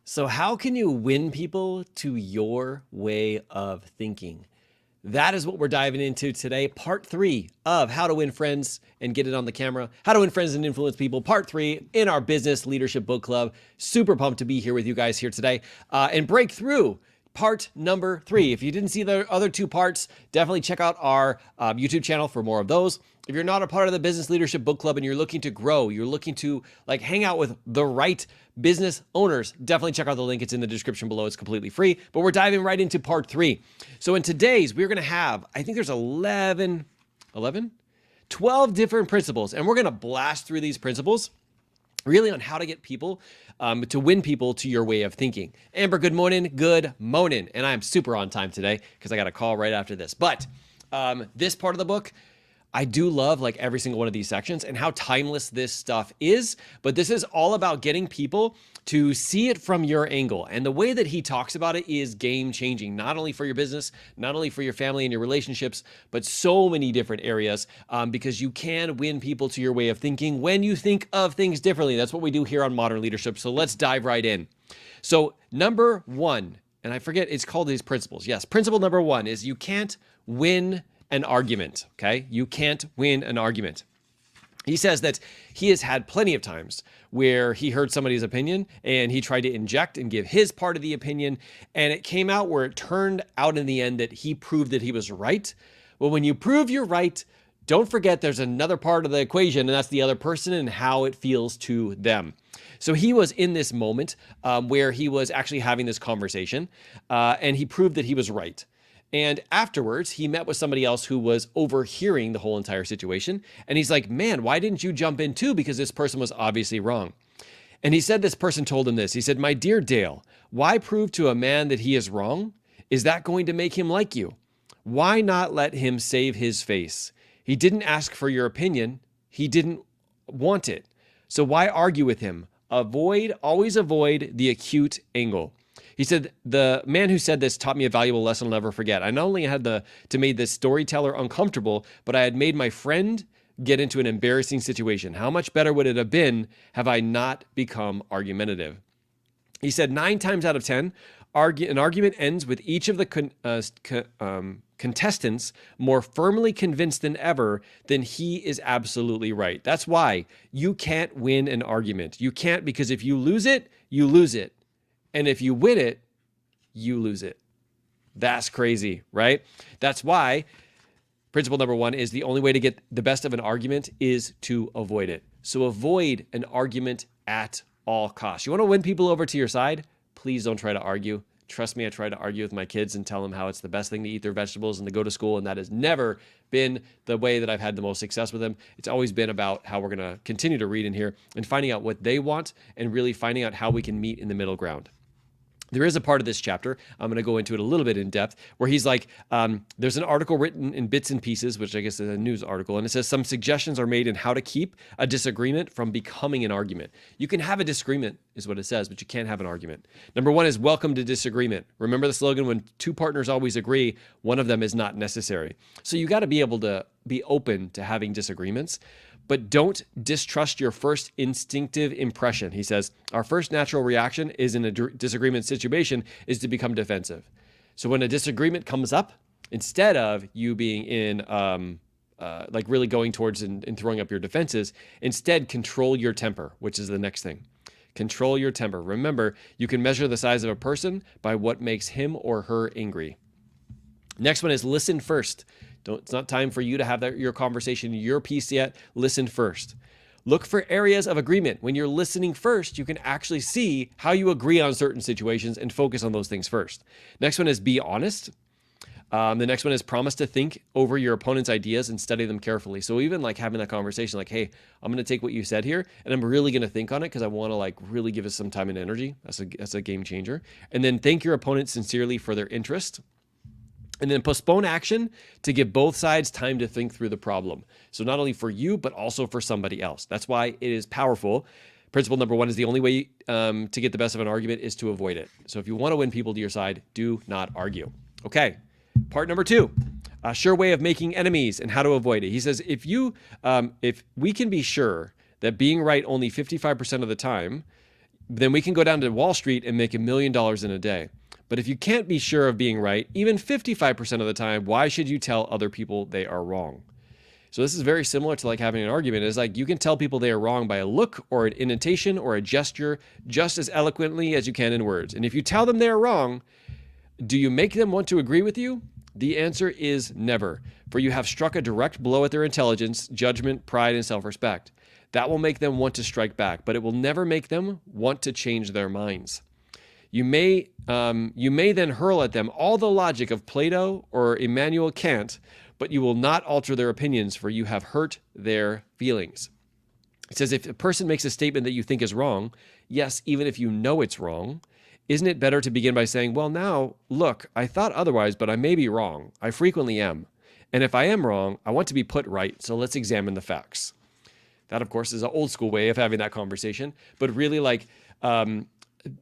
So, how can you win people to your way of thinking? That is what we're diving into today. Part 3 of How to Win Friends and Get It on the Camera. How to Win Friends and Influence People. Part 3 in our Business Leadership Book Club. Super pumped to be here with you guys here today and break through part number 3. If you didn't see the other 2 parts, definitely check out our YouTube channel for more of those. If you're not a part of the Business Leadership Book Club and you're looking to grow, you're looking to hang out with the right business owners, definitely check out the link. It's in the description below. It's completely free. But we're diving right into part 3. So in today's, we're going to have, I think there's 12 different principles. And we're going to blast through these principles really on how to get people to win people to your way of thinking. Amber, good morning. Good morning. And I'm super on time today because I got a call right after this. But this part of the book, I do love every single one of these sections and how timeless this stuff is. But this is all about getting people to see it from your angle. And the way that he talks about it is game changing, not only for your business, not only for your family and your relationships, but so many different areas because you can win people to your way of thinking when you think of things differently. That's what we do here on Modern Leadership. So let's dive right in. So number 1, and I forget, it's called these principles. Yes, principle number 1 is you can't win an argument, okay? You can't win an argument. He says that he has had plenty of times where he heard somebody's opinion and he tried to inject and give his part of the opinion, and it came out where it turned out in the end that he proved that he was right. Well, when you prove you're right, don't forget there's another part of the equation, and that's the other person and how it feels to them. So he was in this moment where he was actually having this conversation and he proved that he was right. And afterwards, he met with somebody else who was overhearing the whole entire situation. And he's like, man, why didn't you jump in too? Because this person was obviously wrong. And he said this person told him this. He said, my dear Dale, why prove to a man that he is wrong? Is that going to make him like you? Why not let him save his face? He didn't ask for your opinion. He didn't want it. So why argue with him? Always avoid the acute angle. He said, the man who said this taught me a valuable lesson I'll never forget. I not only had to make this storyteller uncomfortable, but I had made my friend get into an embarrassing situation. How much better would it have been have I not become argumentative? He said 9 times out of 10, an argument ends with each of the contestants more firmly convinced than ever that he is absolutely right. That's why you can't win an argument. You can't, because if you lose it, you lose it. And if you win it, you lose it. That's crazy, right? That's why principle number 1 is the only way to get the best of an argument is to avoid it. So avoid an argument at all costs. You want to win people over to your side? Please don't try to argue. Trust me, I try to argue with my kids and tell them how it's the best thing to eat their vegetables and to go to school, and that has never been the way that I've had the most success with them. It's always been about how we're going to continue to read in here and finding out what they want and really finding out how we can meet in the middle ground. There is a part of this chapter, I'm going to go into it a little bit in depth, where he's like, there's an article written in bits and pieces, which I guess is a news article, and it says some suggestions are made in how to keep a disagreement from becoming an argument. You can have a disagreement, is what it says, but you can't have an argument. Number 1 is welcome to disagreement. Remember the slogan, when 2 partners always agree, one of them is not necessary. So you got to be able to be open to having disagreements, but don't distrust your first instinctive impression. He says, our first natural reaction is in a disagreement situation is to become defensive. So when a disagreement comes up, instead of you being in really going towards and throwing up your defenses, instead control your temper, which is the next thing. Control your temper. Remember, you can measure the size of a person by what makes him or her angry. Next one is listen first. It's not time for you to have your conversation, your piece yet. Listen first. Look for areas of agreement. When you're listening first, you can actually see how you agree on certain situations and focus on those things first. Next one is be honest. The next one is promise to think over your opponent's ideas and study them carefully. So even having that conversation, hey, I'm going to take what you said here and I'm really going to think on it because I want to really give us some time and energy. That's a game changer. And then thank your opponent sincerely for their interest. And then postpone action to give both sides time to think through the problem. So not only for you, but also for somebody else. That's why it is powerful. Principle number 1 is the only way to get the best of an argument is to avoid it. So if you want to win people to your side, do not argue. Okay, part number 2, a sure way of making enemies and how to avoid it. He says, if we can be sure that being right only 55% of the time, then we can go down to Wall Street and make $1 million in a day. But if you can't be sure of being right, even 55% of the time, why should you tell other people they are wrong? So this is very similar to like having an argument. It's like you can tell people they are wrong by a look or an intonation or a gesture just as eloquently as you can in words. And if you tell them they are wrong, do you make them want to agree with you? The answer is never, for you have struck a direct blow at their intelligence, judgment, pride, and self-respect. That will make them want to strike back, but it will never make them want to change their minds. You may then hurl at them all the logic of Plato or Immanuel Kant, but you will not alter their opinions, for you have hurt their feelings. It says, if a person makes a statement that you think is wrong, yes, even if you know it's wrong, isn't it better to begin by saying, well, now, look, I thought otherwise, but I may be wrong. I frequently am. And if I am wrong, I want to be put right, so let's examine the facts. That, of course, is an old school way of having that conversation, but really like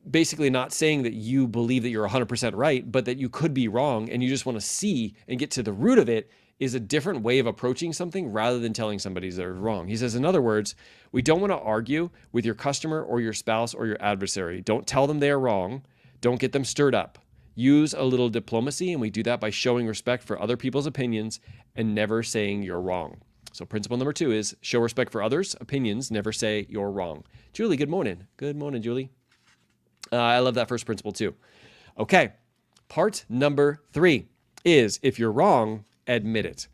basically not saying that you believe that you're 100% right, but that you could be wrong and you just want to see and get to the root of it is a different way of approaching something rather than telling somebody they're wrong. He says, in other words, we don't want to argue with your customer or your spouse or your adversary. Don't tell them they are wrong. Don't get them stirred up. Use a little diplomacy, and we do that by showing respect for other people's opinions and never saying you're wrong. So principle number 2 is show respect for others' opinions, never say you're wrong. Julie, good morning. Good morning, Julie. I love that first principle too. Okay, part number 3 is if you're wrong, admit it.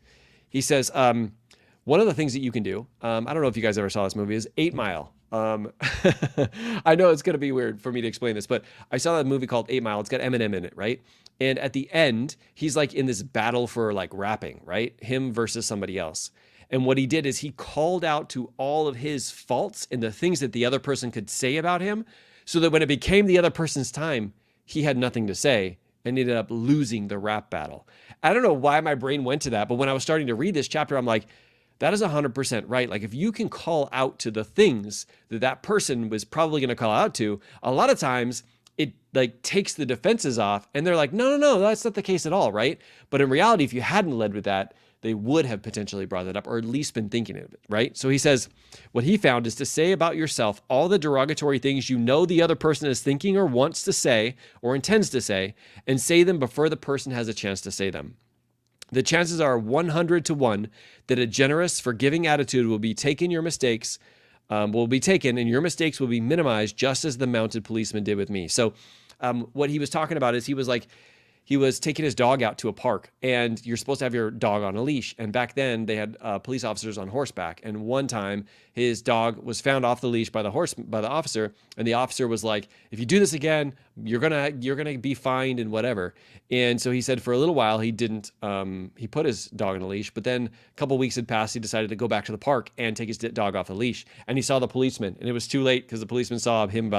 He says, one of the things that you can do, I don't know if you guys ever saw this movie, is 8 Mile. I know it's going to be weird for me to explain this, but I saw that movie called 8 Mile. It's got Eminem in it, right? And at the end, he's like in this battle for like rapping, right? Him versus somebody else. And what he did is he called out to all of his faults and the things that the other person could say about him, so that when it became the other person's time, he had nothing to say and ended up losing the rap battle. I don't know why my brain went to that, but when I was starting to read this chapter, I'm like, that is 100% right. Like if you can call out to the things that that person was probably going to call out to, a lot of times it like takes the defenses off and they're like, no, that's not the case at all, right? But in reality, if you hadn't led with that, they would have potentially brought it up or at least been thinking of it, right? So he says what he found is to say about yourself all the derogatory things you know the other person is thinking or wants to say or intends to say, and say them before the person has a chance to say them. The chances are 100 to 1 that a generous, forgiving attitude will be taken, and your mistakes will be minimized just as the mounted policeman did with me. So what he was talking about is he was taking his dog out to a park, and you're supposed to have your dog on a leash. And back then they had police officers on horseback. And one time his dog was found off the leash by the officer. And the officer was like, if you do this again, you're going to be fined and whatever. And so he said for a little while, he didn't, he put his dog on a leash, but then a couple of weeks had passed. He decided to go back to the park and take his dog off the leash. And he saw the policeman, and it was too late because the policeman saw him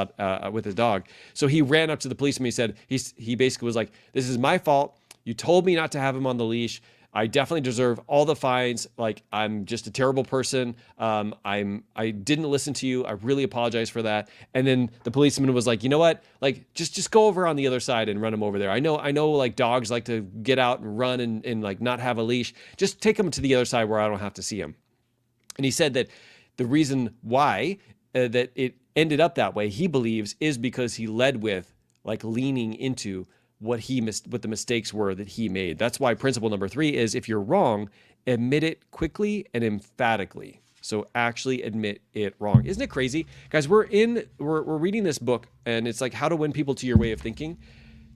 with his dog. So he ran up to the policeman. He said, he basically was like, this is my fault. You told me not to have him on the leash. I definitely deserve all the fines. Like, I'm just a terrible person. I didn't listen to you. I really apologize for that. And then the policeman was like, you know what? Like, just go over on the other side and run him over there. I know like dogs like to get out and run and like not have a leash. Just take him to the other side where I don't have to see him. And he said that the reason why that it ended up that way, he believes, is because he led with like leaning into what the mistakes were that he made. That's why principle number 3 is if you're wrong, admit it quickly and emphatically. So actually admit it wrong. Isn't it crazy? Guys, we're reading this book, and it's like how to win people to your way of thinking.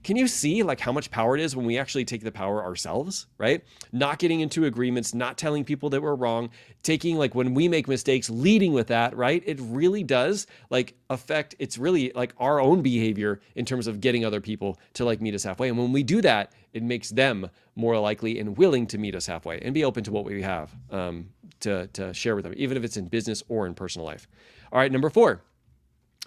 Can you see like how much power it is when we actually take the power ourselves, right? Not getting into agreements, not telling people that we're wrong, taking like when we make mistakes, leading with that, right? It really does like affect, it's really like our own behavior in terms of getting other people to like meet us halfway. And when we do that, it makes them more likely and willing to meet us halfway and be open to what we have to share with them, even if it's in business or in personal life. All right, number 4,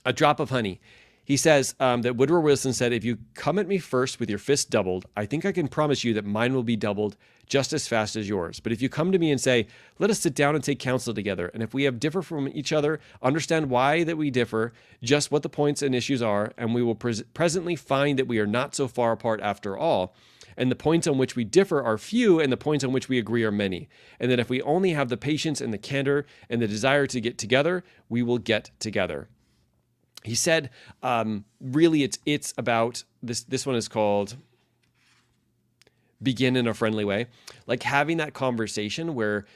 a drop of honey. He says that Woodrow Wilson said, if you come at me first with your fist doubled, I think I can promise you that mine will be doubled just as fast as yours. But if you come to me and say, let us sit down and take counsel together, and if we have differ from each other, understand why that we differ, just what the points and issues are, and we will presently find that we are not so far apart after all, and the points on which we differ are few, and the points on which we agree are many, and that if we only have the patience and the candor and the desire to get together, we will get together. He said, really, it's about this. This one is called Begin in a Friendly Way. Like having that conversation where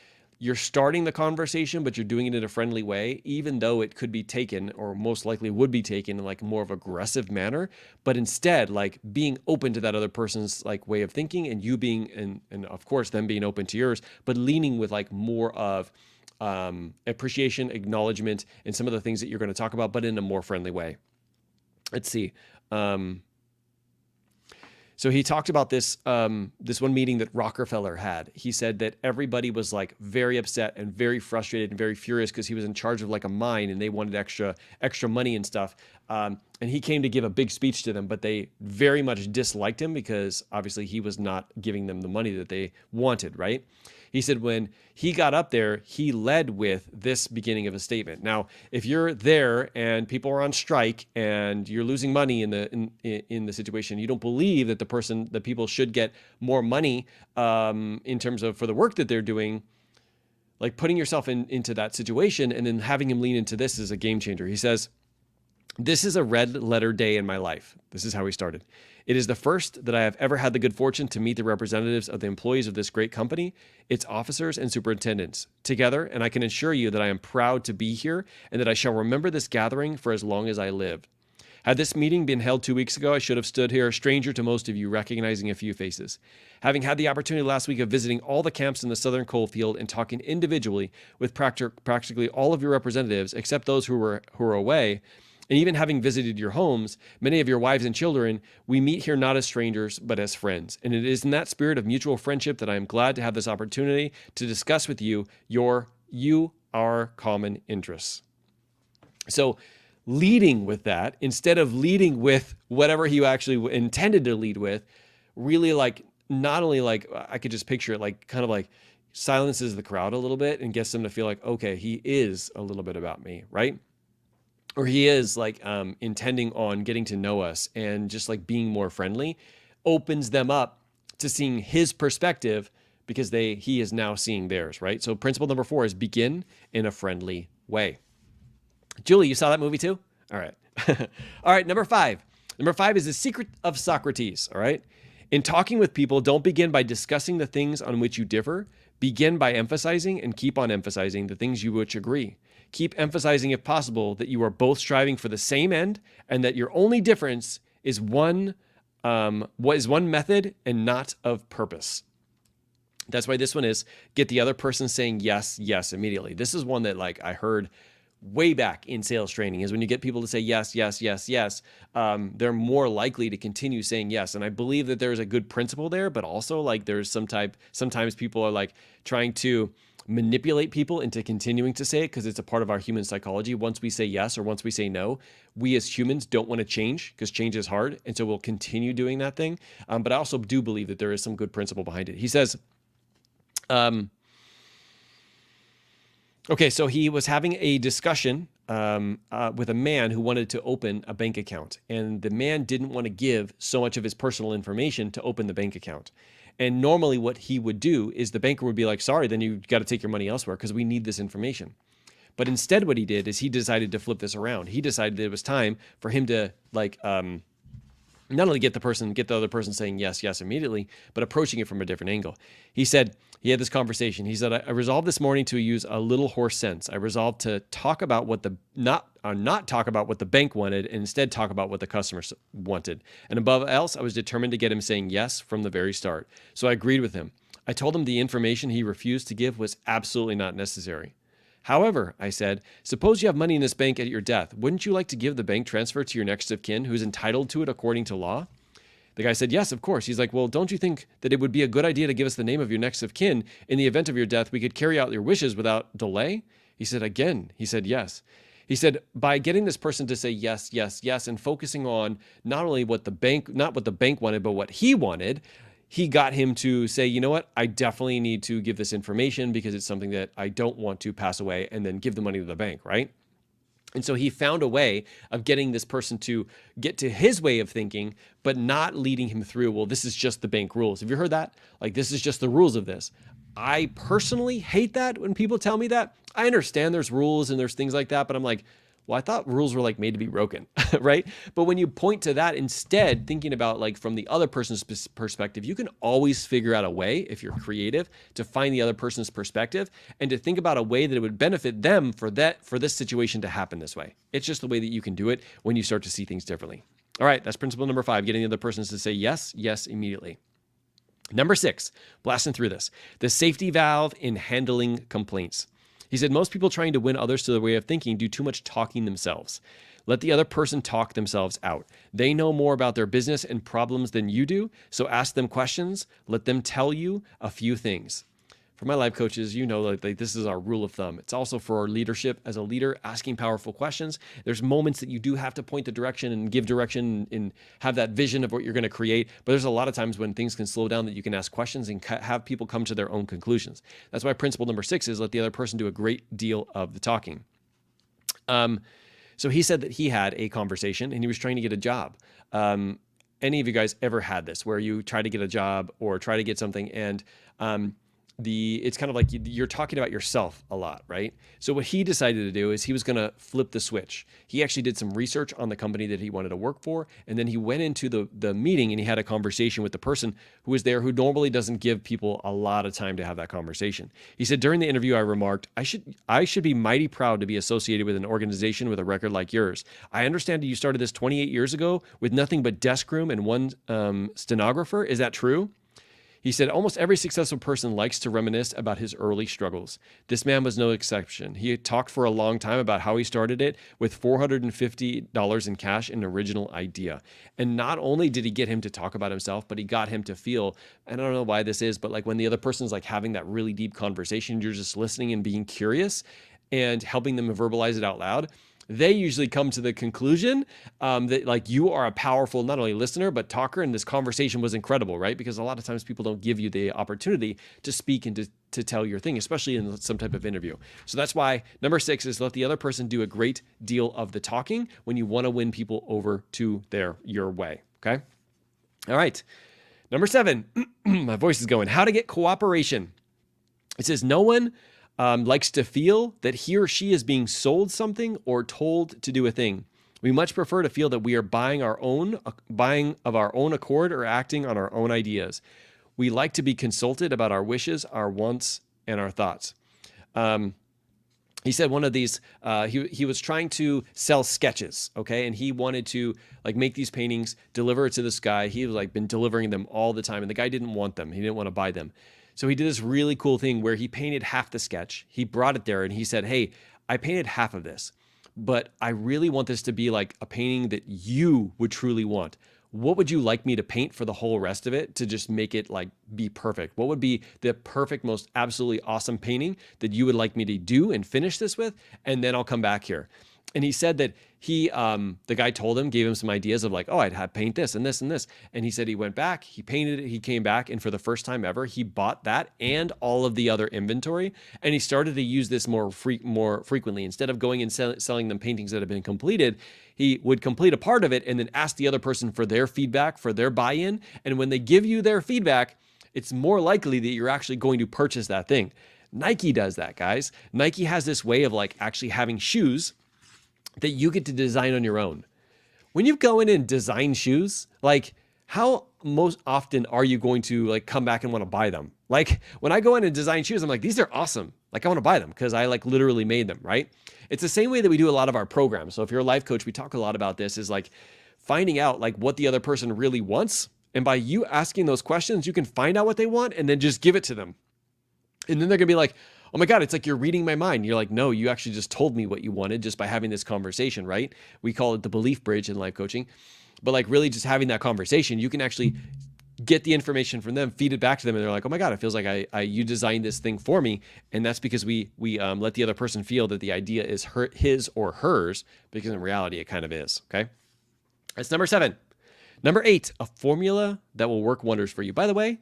you're starting the conversation, but you're doing it in a friendly way, even though it could be taken, or most likely would be taken, in like more of aggressive manner. But instead, like being open to that other person's like way of thinking, and you being, and of course them being open to yours, but leaning with like more of appreciation, acknowledgement, and some of the things that you're going to talk about, but in a more friendly way. Let's see. So he talked about this this one meeting that Rockefeller had. He said that everybody was like very upset and very frustrated and very furious because he was in charge of like a mine and they wanted extra money and stuff. And he came to give a big speech to them, but they very much disliked him because obviously he was not giving them the money that they wanted, right? He said when he got up there, he led with this beginning of a statement. Now, if you're there and people are on strike and you're losing money in the situation, you don't believe that the people should get more money in terms of for the work that they're doing. Like putting yourself into that situation and then having him lean into this is a game changer. He says, "This is a red letter day in my life." This is how he started. "It is the first that I have ever had the good fortune to meet the representatives of the employees of this great company, its officers and superintendents, together, and I can assure you that I am proud to be here and that I shall remember this gathering for as long as I live. Had this meeting been held 2 weeks ago, I should have stood here, a stranger to most of you, recognizing a few faces. Having had the opportunity last week of visiting all the camps in the southern coal field and talking individually with practically all of your representatives, except those who were away, and even having visited your homes, many of your wives and children, we meet here not as strangers, but as friends. And it is in that spirit of mutual friendship that I am glad to have this opportunity to discuss with you our common interests." So leading with that, instead of leading with whatever he actually intended to lead with, really like, not only like, I could just picture it like kind of like silences the crowd a little bit and gets them to feel like, okay, he is a little bit about me, right? Or he is like intending on getting to know us and just like being more friendly, opens them up to seeing his perspective because he is now seeing theirs, right? So principle number 4 is begin in a friendly way. Julie, you saw that movie too? All right. All right, number 5. Number 5 is the secret of Socrates, all right? In talking with people, don't begin by discussing the things on which you differ. Begin by emphasizing and keep on emphasizing the things you which agree. Keep emphasizing, if possible, that you are both striving for the same end and that your only difference is one method and not of purpose. That's why this one is get the other person saying yes, yes immediately. This is one that like I heard way back in sales training is when you get people to say yes, yes, yes, yes, they're more likely to continue saying yes. And I believe that there's a good principle there, but also like there's sometimes people are like trying to manipulate people into continuing to say it because it's a part of our human psychology. Once we say yes or once we say no, we as humans don't want to change because change is hard. And so we'll continue doing that thing. But I also do believe that there is some good principle behind it. He says, okay, so he was having a discussion with a man who wanted to open a bank account. And the man didn't want to give so much of his personal information to open the bank account. And normally what he would do is the banker would be like, sorry, then you got to take your money elsewhere because we need this information. But instead what he did is he decided to flip this around. He decided that it was time for him to like not only get the other person saying yes, yes immediately, but approaching it from a different angle. He said, he had this conversation. He said, I resolved this morning to use a little horse sense. I resolved to talk about not talk about what the bank wanted and instead talk about what the customer wanted. And above else, I was determined to get him saying yes from the very start. So I agreed with him. I told him the information he refused to give was absolutely not necessary. However, I said, suppose you have money in this bank at your death. Wouldn't you like to give the bank transfer to your next of kin who's entitled to it according to law? The guy said, yes, of course. He's like, well, don't you think that it would be a good idea to give us the name of your next of kin? In the event of your death, we could carry out your wishes without delay? He said, yes. He said, by getting this person to say yes, yes, yes, and focusing on not what the bank wanted, but what he wanted, he got him to say, you know what, I definitely need to give this information because it's something that I don't want to pass away and then give the money to the bank, right? And so he found a way of getting this person to get to his way of thinking, but not leading him through, well, this is just the bank rules. Have you heard that? Like, this is just the rules of this. I personally hate that when people tell me that. I understand there's rules and there's things like that, but I'm like, Well, I thought rules were like made to be broken, right? But when you point to that instead, thinking about like from the other person's perspective, you can always figure out a way, if you're creative, to find the other person's perspective and to think about a way that it would benefit them for this situation to happen this way. It's just the way that you can do it when you start to see things differently. All right, that's principle number 5, getting the other person to say yes, yes immediately. Number 6, blasting through this, the safety valve in handling complaints. He said, most people trying to win others to their way of thinking do too much talking themselves. Let the other person talk themselves out. They know more about their business and problems than you do, so ask them questions. Let them tell you a few things. For my life coaches, you know, like this is our rule of thumb. It's also for our leadership as a leader, asking powerful questions. There's moments that you do have to point the direction and give direction and have that vision of what you're going to create. But there's a lot of times when things can slow down that you can ask questions and have people come to their own conclusions. That's why principle number 6 is let the other person do a great deal of the talking. So he said that he had a conversation and he was trying to get a job. Any of you guys ever had this where you try to get a job or try to get something and it's kind of like you're talking about yourself a lot, right? So what he decided to do is he was going to flip the switch. He actually did some research on the company that he wanted to work for. And then he went into the meeting and he had a conversation with the person who was there, who normally doesn't give people a lot of time to have that conversation. He said, during the interview, I remarked, I should be mighty proud to be associated with an organization with a record like yours. I understand that you started this 28 years ago with nothing but desk room and one stenographer. Is that true? He said, almost every successful person likes to reminisce about his early struggles. This man was no exception. He had talked for a long time about how he started it with $450 in cash, an original idea. And not only did he get him to talk about himself, but he got him to feel, and I don't know why this is, but like when the other person's like having that really deep conversation, you're just listening and being curious and helping them verbalize it out loud. They usually come to the conclusion that like you are a powerful, not only listener, but talker. And this conversation was incredible, right? Because a lot of times people don't give you the opportunity to speak and to tell your thing, especially in some type of interview. So that's why number 6 is let the other person do a great deal of the talking when you want to win people over to your way. Okay. All right. Number 7, my voice is going. How to get cooperation. It says no one likes to feel that he or she is being sold something or told to do a thing. We much prefer to feel that we are buying of our own accord or acting on our own ideas. We like to be consulted about our wishes, our wants, and our thoughts. He said one of these, he was trying to sell sketches, okay? And he wanted to like make these paintings, deliver it to this guy. He was like been delivering them all the time and the guy didn't want them. He didn't want to buy them. So he did this really cool thing where he painted half the sketch. He brought it there and he said, hey, I painted half of this, but I really want this to be like a painting that you would truly want. What would you like me to paint for the whole rest of it to just make it like be perfect? What would be the perfect, most absolutely awesome painting that you would like me to do and finish this with? And then I'll come back here. And he said that the guy told him, gave him some ideas of like, oh, I'd have paint this and this and this. And he said he went back, he painted it, he came back, and for the first time ever, he bought that and all of the other inventory. And he started to use this more frequently. Instead of going and selling them paintings that have been completed, he would complete a part of it and then ask the other person for their feedback, for their buy-in. And when they give you their feedback, it's more likely that you're actually going to purchase that thing. Nike does that, guys. Nike has this way of like actually having shoes that you get to design on your own. When you go in and design shoes, like how most often are you going to like come back and want to buy them? Like when I go in and design shoes, I'm like, these are awesome. Like I want to buy them because I like literally made them, right? It's the same way that we do a lot of our programs. So if you're a life coach, we talk a lot about this is like finding out like what the other person really wants. And by you asking those questions, you can find out what they want and then just give it to them. And then they're going to be like, oh my God, it's like you're reading my mind. You're like, no, you actually just told me what you wanted just by having this conversation, right? We call it the belief bridge in life coaching. But like really just having that conversation, you can actually get the information from them, feed it back to them. And they're like, oh my God, it feels like you designed this thing for me. And that's because we let the other person feel that the idea is his or hers, because in reality, it kind of is, okay? That's number 7. Number 8, a formula that will work wonders for you. By the way,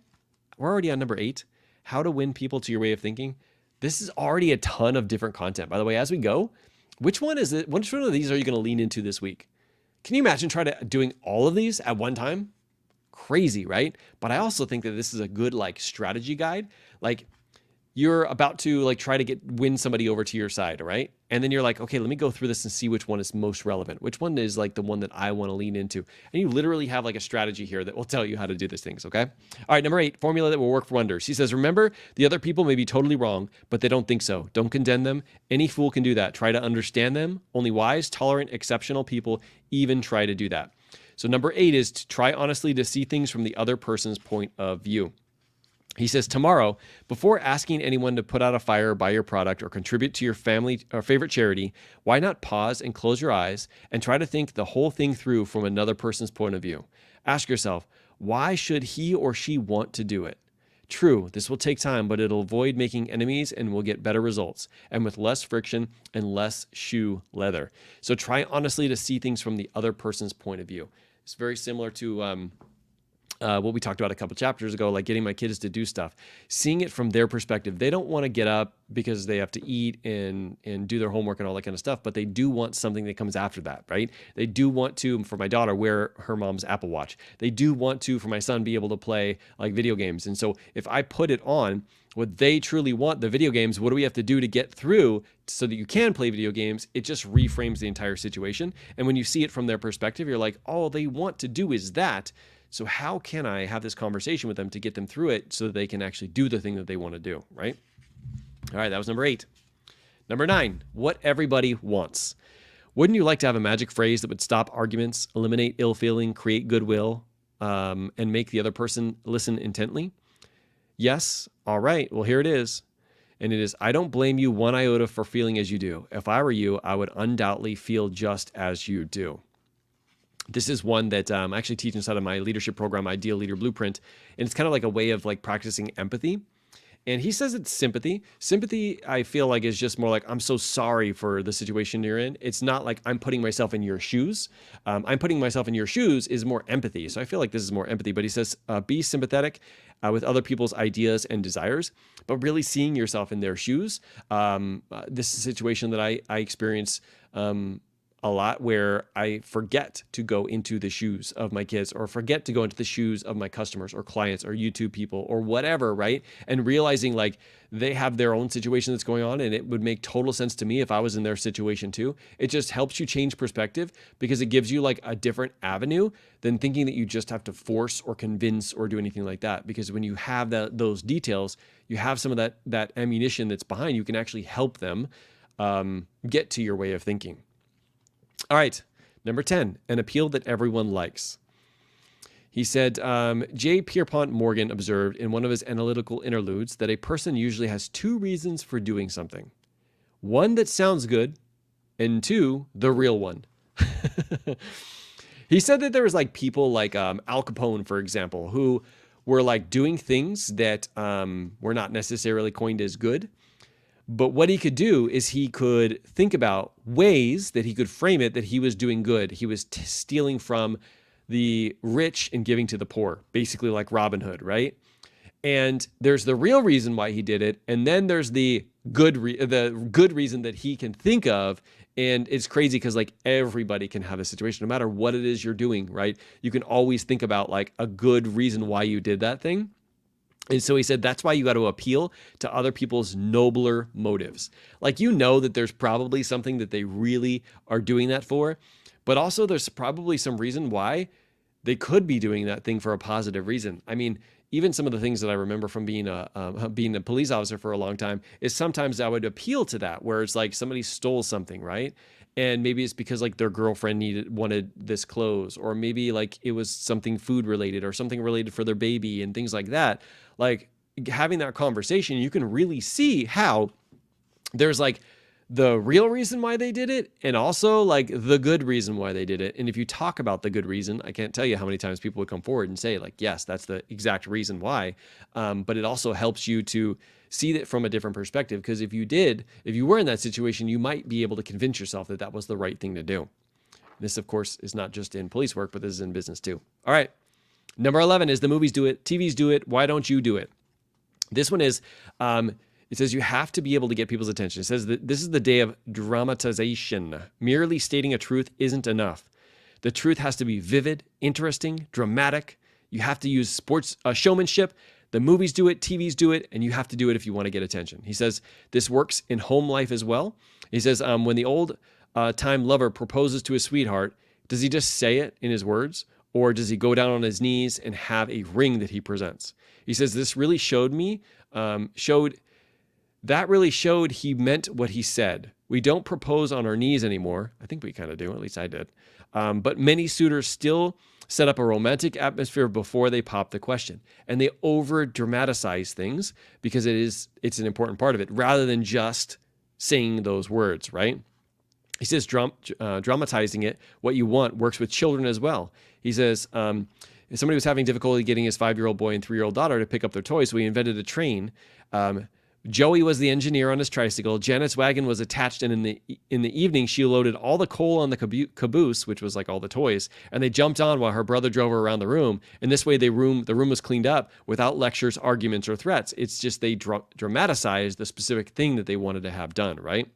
we're already on number 8, how to win people to your way of thinking. This is already a ton of different content. By the way, as we go, which one is it? Which one of these are you going to lean into this week? Can you imagine doing all of these at one time? Crazy, right? But I also think that this is a good like strategy guide. Like you're about to like try to win somebody over to your side, right? And then you're like, okay, let me go through this and see which one is most relevant. Which one is like the one that I want to lean into? And you literally have like a strategy here that will tell you how to do these things, okay? All right, number 8, formula that will work for wonders. He says, remember, the other people may be totally wrong, but they don't think so. Don't condemn them. Any fool can do that. Try to understand them. Only wise, tolerant, exceptional people even try to do that. So number 8 is to try honestly to see things from the other person's point of view. He says, tomorrow, before asking anyone to put out a fire or buy your product or contribute to your family or favorite charity, why not pause and close your eyes and try to think the whole thing through from another person's point of view? Ask yourself, why should he or she want to do it? True, this will take time, but it'll avoid making enemies and will get better results, and with less friction and less shoe leather. So try honestly to see things from the other person's point of view. It's very similar to what we talked about a couple chapters ago, like getting my kids to do stuff, seeing it from their perspective. They don't want to get up because they have to eat and do their homework and all that kind of stuff, but they do want something that comes after that, right? They do want to, for my daughter, wear her mom's Apple Watch. They do want to, for my son, be able to play like video games. And so if I put it on, what they truly want, the video games, what do we have to do to get through so that you can play video games? It just reframes the entire situation. And when you see it from their perspective, you're like, all they want to do is that. So how can I have this conversation with them to get them through it so that they can actually do the thing that they want to do, right? All right, that was number 8. Number 9, what everybody wants. Wouldn't you like to have a magic phrase that would stop arguments, eliminate ill feeling, create goodwill, and make the other person listen intently? Yes. All right. Well, here it is. And it is, I don't blame you one iota for feeling as you do. If I were you, I would undoubtedly feel just as you do. This is one that I actually teach inside of my leadership program, Ideal Leader Blueprint. And it's kind of like a way of like practicing empathy. And he says it's sympathy. Sympathy, I feel like, is just more like, I'm so sorry for the situation you're in. It's not like I'm putting myself in your shoes. I'm putting myself in your shoes is more empathy. So I feel like this is more empathy. But he says, be sympathetic with other people's ideas and desires, but really seeing yourself in their shoes. This is a situation that I experience a lot where I forget to go into the shoes of my kids or forget to go into the shoes of my customers or clients or YouTube people or whatever, right? And realizing like they have their own situation that's going on and it would make total sense to me if I was in their situation too. It just helps you change perspective because it gives you like a different avenue than thinking that you just have to force or convince or do anything like that. Because when you have those details, you have some of that ammunition that's behind you can actually help them get to your way of thinking. All right, number 10, an appeal that everyone likes. He said, J. Pierpont Morgan observed in one of his analytical interludes that a person usually has 2 reasons for doing something. 1 that sounds good, and 2, the real one. He said that there was like people like Al Capone, for example, who were like doing things that were not necessarily coined as good. But what he could do is he could think about ways that he could frame it that he was doing good. He was stealing from the rich and giving to the poor, basically like Robin Hood, right? And there's the real reason why he did it, and then there's the good reason that he can think of. And it's crazy because like everybody can have a situation, no matter what it is you're doing, right? You can always think about like a good reason why you did that thing. And so he said, that's why you got to appeal to other people's nobler motives. Like, you know that there's probably something that they really are doing that for, but also there's probably some reason why they could be doing that thing for a positive reason. I mean, even some of the things that I remember from being a police officer for a long time is sometimes I would appeal to that, where it's like somebody stole something, right? And maybe it's because like their girlfriend wanted this clothes, or maybe like it was something food related or something related for their baby and things like that. Like having that conversation, you can really see how there's like the real reason why they did it and also like the good reason why they did it. And if you talk about the good reason, I can't tell you how many times people would come forward and say like, yes, that's the exact reason why. But it also helps you to see it from a different perspective. Because if you were in that situation, you might be able to convince yourself that that was the right thing to do. This, of course, is not just in police work, but this is in business too. All right. Number 11 is the movies do it, TVs do it. Why don't you do it? This one is, it says you have to be able to get people's attention. It says that this is the day of dramatization. Merely stating a truth isn't enough. The truth has to be vivid, interesting, dramatic. You have to use sports showmanship. The movies do it, TVs do it, and you have to do it if you want to get attention. He says this works in home life as well. He says when the old time lover proposes to his sweetheart, does he just say it in his words, or does he go down on his knees and have a ring that he presents? He says this really showed he meant what he said. We don't propose on our knees anymore. I think we kind of do, at least I did. But many suitors still set up a romantic atmosphere before they pop the question. And they over dramatize things because it's an important part of it, rather than just saying those words, right? He says dramatizing it, what you want, works with children as well. He says if somebody was having difficulty getting his 5-year-old boy and 3-year-old daughter to pick up their toys, so he invented a train. Joey was the engineer on his tricycle. Janet's wagon was attached, and in the evening, she loaded all the coal on the caboose, which was like all the toys, and they jumped on while her brother drove her around the room. And this way, the room was cleaned up without lectures, arguments, or threats. It's just they dramatized the specific thing that they wanted to have done, right?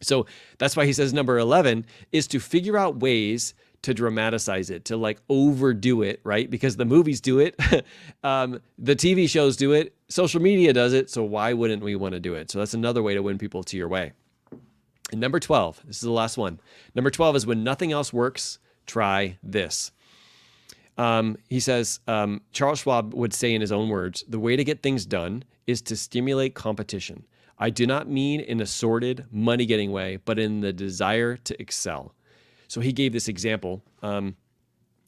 So that's why he says number 11 is to figure out ways to dramatize it, to like overdo it, right? Because the movies do it, the TV shows do it, social media does it, so why wouldn't we want to do it? So that's another way to win people to your way. And number 12, this is the last one. Number 12 is when nothing else works, try this. He says, Charles Schwab would say in his own words, the way to get things done is to stimulate competition. I do not mean in a sordid, money-getting way, but in the desire to excel. So he gave this example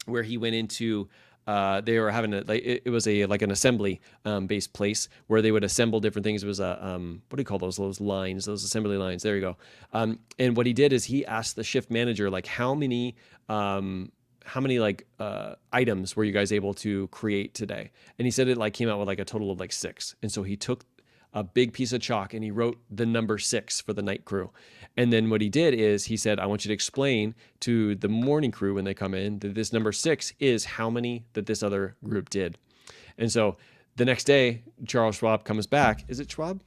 where he went into, they were having it was like an assembly based place where they would assemble different things. It was a, what do you call those lines, those assembly lines? There you go. And what he did is he asked the shift manager, like, how many items were you guys able to create today? And he said it like came out with like a total of like 6. And so he took a big piece of chalk and he wrote the number 6 for the night crew. And then what he did is he said, I want you to explain to the morning crew when they come in that this number 6 is how many that this other group did. And so the next day, Charles Schwab comes back. Is it Schwab?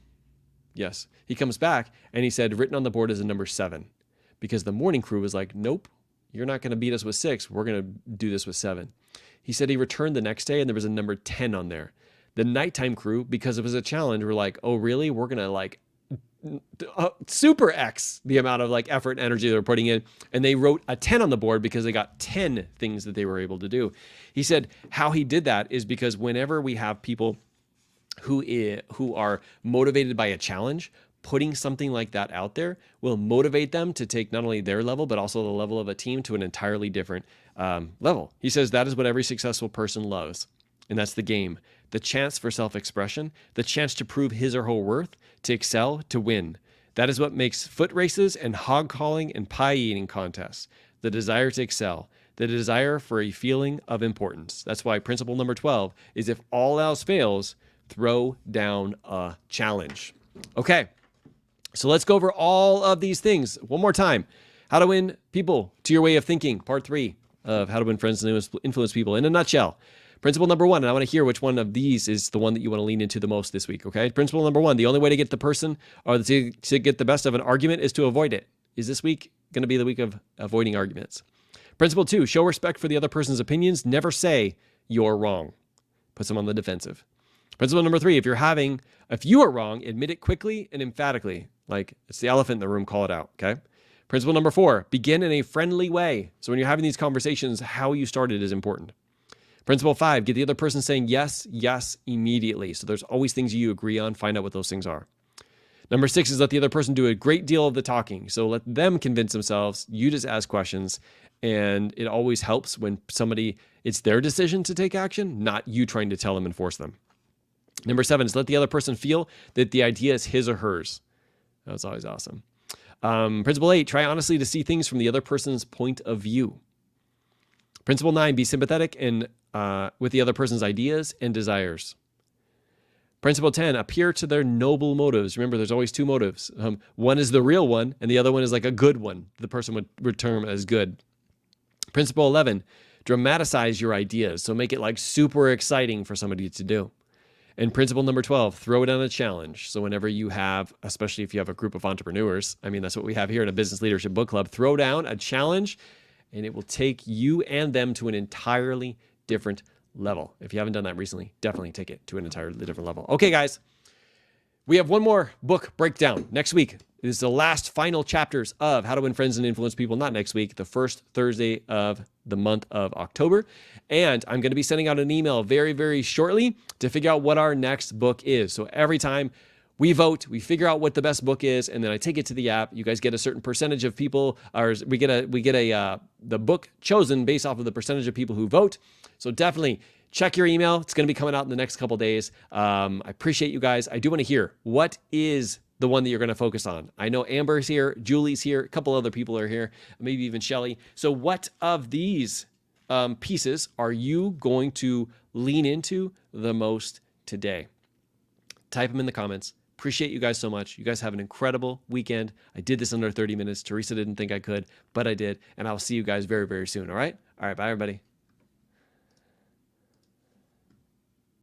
Yes. He comes back and he said, written on the board is a number 7, because the morning crew was like, nope, you're not going to beat us with 6. We're going to do this with 7. He said he returned the next day and there was a number 10 on there. The nighttime crew, because it was a challenge, were like, oh, really? We're going to like super X the amount of like effort and energy they were putting in. And they wrote a 10 on the board because they got 10 things that they were able to do. He said how he did that is because whenever we have people who are motivated by a challenge, putting something like that out there will motivate them to take not only their level, but also the level of a team to an entirely different level. He says that is what every successful person loves. And that's the game, the chance for self-expression, the chance to prove his or her worth, to excel, to win. That is what makes foot races and hog calling and pie eating contests, the desire to excel, the desire for a feeling of importance. That's why principle number 12 is if all else fails, throw down a challenge. Okay, so let's go over all of these things one more time. How to win people to your way of thinking, part 3 of how to win friends and influence people in a nutshell. Principle number 1, and I want to hear which one of these is the one that you want to lean into the most this week, okay? Principle number 1, the only way to get the person or to get the best of an argument is to avoid it. Is this week going to be the week of avoiding arguments? Principle 2, show respect for the other person's opinions. Never say you're wrong. Puts them on the defensive. Principle number 3, if you are wrong, admit it quickly and emphatically. Like it's the elephant in the room, call it out, okay? Principle number 4, begin in a friendly way. So when you're having these conversations, how you started is important. Principle 5, get the other person saying yes, yes, immediately. So there's always things you agree on. Find out what those things are. Number 6 is let the other person do a great deal of the talking. So let them convince themselves. You just ask questions. And it always helps when it's their decision to take action, not you trying to tell them and force them. Number 7 is let the other person feel that the idea is his or hers. That's always awesome. Principle 8, try honestly to see things from the other person's point of view. Principle 9, be sympathetic and with the other person's ideas and desires. Principle 10, appear to their noble motives. Remember, there's always 2 motives. One is the real one, and the other one is like a good one. The person would term as good. Principle 11, dramatize your ideas. So make it like super exciting for somebody to do. And principle number 12, throw down a challenge. So whenever you have, especially if you have a group of entrepreneurs, I mean, that's what we have here in a Business Leadership Book Club, throw down a challenge and it will take you and them to an entirely different level. If you haven't done that recently, definitely take it to an entirely different level. Okay, guys. We have one more book breakdown next week. This is the last final chapters of How to Win Friends and Influence People. Not next week, the first Thursday of the month of October. And I'm going to be sending out an email very, very shortly to figure out what our next book is. So every time we vote, we figure out what the best book is, and then I take it to the app. You guys get a certain percentage of people, or we get the book chosen based off of the percentage of people who vote. So definitely check your email. It's going to be coming out in the next couple days. I appreciate you guys. I do want to hear, what is the one that you're going to focus on? I know Amber's here, Julie's here, a couple other people are here, maybe even Shelly. So what of these pieces are you going to lean into the most today? Type them in the comments. Appreciate you guys so much. You guys have an incredible weekend. I did this under 30 minutes. Teresa didn't think I could, but I did. And I'll see you guys very, very soon. All right? All right. Bye, everybody.